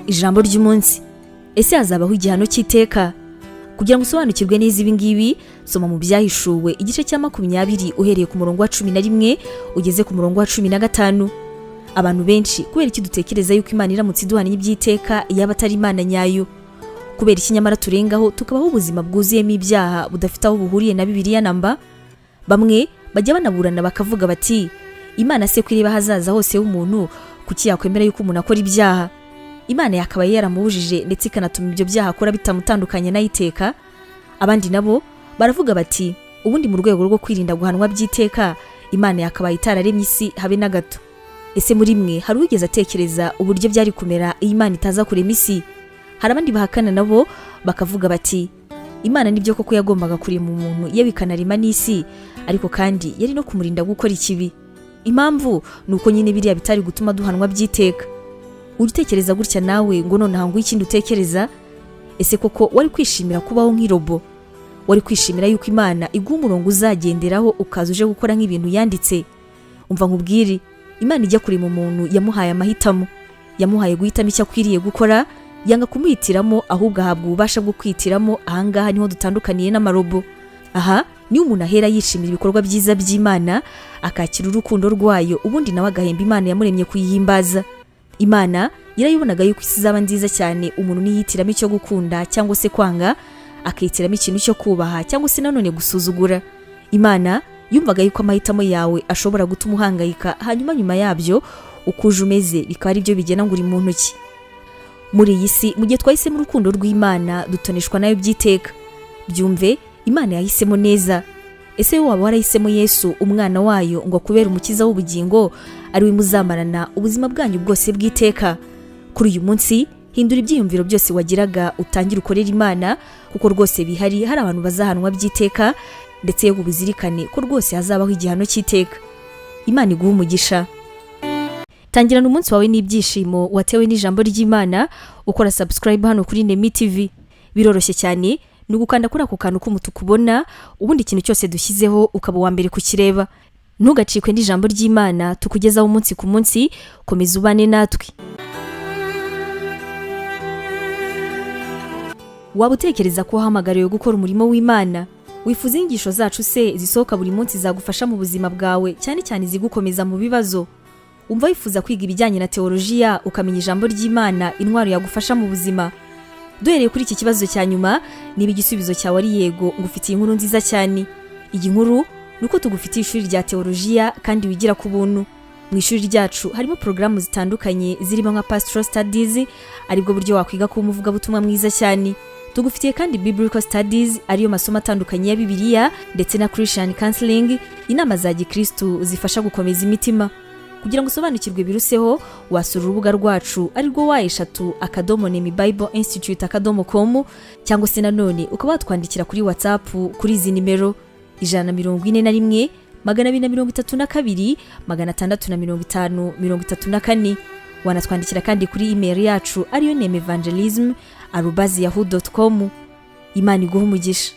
ijambo ry'umunsi. Ese hazabaho igihano cy'iteka? Kugira ngo usobanukirwe neza ibi ngibi, soma mu byahishuwe igice cya 20 uhereye ku murongo wa 11 ugeze ku murongo wa 15. Abantu benshi kubera iki dutekereza yuko Imana iramutse iduhana iby'iteka yaba atari Imana nyayo? Kubera iki nyamara turengaho tukabaho ubuzima bwuzuyemo ibyaha budafite aho buhuriye na Bibiliya namba? Bamwe bajya banaburana bakavuga bati, Imana se kwireba hazaza hose h'umuntu kuki yakwemera yuko umuntu akora ibyaha? Imana yakabaye yaramubujije ndetse ikanatuma ibyo byaha akora bitamutandukanye n'ayiteka. Abandi nabo baravuga bati, ubundi mu rwego rwo kwirinda guhanwa by'iteka, Imana yakabaye itararemye isi habe na gato. Ese muri mwe hari ugeze atekereza uburyo byari kumera iyo Imana itaza kurema isi? Hari abandi bahakana nabo bakavuga bati, Imana nibyo koko yagombaga kurema umuntu yewe ikanarema n'isi, ariko kandi yari no kumurinda gukora ikibi. Impamvu nuko nyine biriya bitari gutuma duhanwa by'iteka. Uritekereza gutya nawe ngo none hangu ikindi utekereza? Ese koko wari kwishimira kubaho nk'irobo? Wari kwishimira yuko Imana iguha umurongo uzagenderaho ukaza uje gukora nk'ibintu yanditse? Umva nkubwire, Imana ijya kurema umuntu yamuhaye amahitamo, yamuhaye guhitamo icyo akwiriye gukora, yanga kumuhitiramo ahubwo ahabwa ububasha bwo kwihitiramo. Ahangaha niho dutandukaniye n'amarobo. Aha ni umuntu ahera yishimira ibikorwa byiza by'Imana, akakira urukundo rwayo, ubundi nawe agahemba Imana yamuremye kuyihimbaza. Imana yarayibonaga yuko isi zaba nziza cyane umuntu niyitiramo icyo gukunda cyangwa se kwanga, akihitiramo ikintu cyo kubaha cyangwa se nanone gusuzugura. Imana yumvaga yuko amahitamo yawe ashobora gutuma uhangayika, hanyuma nyuma yabyo ukuje umeze bikaba ari byo bigena ngo uri mu ntoki. Muri iyi si mu gihe twahisemo urukundo rw'Imana dutoneshwa nayo by'iteka. Byumve, Imana yahisemo neza. Ese wowe waba warahisemo Yesu umwana wayo ngo kubera umukiza w'ubugingo ari we muzamarana ubuzima bwanyu bwose bw'iteka? Kuri uyu munsi hindura ibyiyumviro byose wagiraga utangira ukorera Imana, kuko rwose bihari hari abantu bazahanwa by'iteka, ndetse yewe ubizirikane ko rwose hazabaho igihano cy'iteka. Imana iguha umugisha. Tangirana umunsi wawe n'ibyishimo watewe n'ijambo ry'Imana ukora subscribe hano kuri NEMI TV. Biroroshye cyane, ni ugukanda kuri ako kantu k'umutuku ubona, ubundi ikintu cyose dushyizeho ukaba wa mbere kukireba. Ntugacikwe n'ijambo ry'Imana tukugezaho umunsi ku munsi. Komeza ubane natwe. Waba utekereza ko wahamagariwe gukora umurimo w'Imana? Wifuza inyigisho zacu se zisohoka buri munsi zagufasha mu buzima bwawe, cyane cyane zigukomeza mu bibazo? Umva wifuza kwiga ibijyanye na teolojiya ukamenya ijambo ry'Imana, intwaro yagufasha mu buzima? Duhereye kuri iki kibazo cya nyuma, niba igisubizo cyawe ari yego, ngufitiye inkuru nziza cyane. Iyi nkuru nuko tugufitiye ishuri rya teolojiya kandi wigira ku buntu. Mu ishuri ryacu harimo porogaramu zitandukanye zirimo nka pastoral studies, aribwo buryo wakwiga kuba umuvugabutumwa mwiza cyane. Tugufitiye kandi biblical studies, ariyo masomo atandukanye ya Bibiliya, ndetse na Christian counseling, inama za gikristo zifasha gukomeza imitima. Kugira ngo usobanukirwe biruseho, wasura urubuga rwacu arirwo wa/nemibibleinstitute.com, cyangwa se nanone ukaba watwandikira kuri WhatsApp kuri izi nimero 141 232 650 wanatwandikira kandi kuri email yacu ariyo nemevangelism@yahoo.com. Imana iguha umugisha.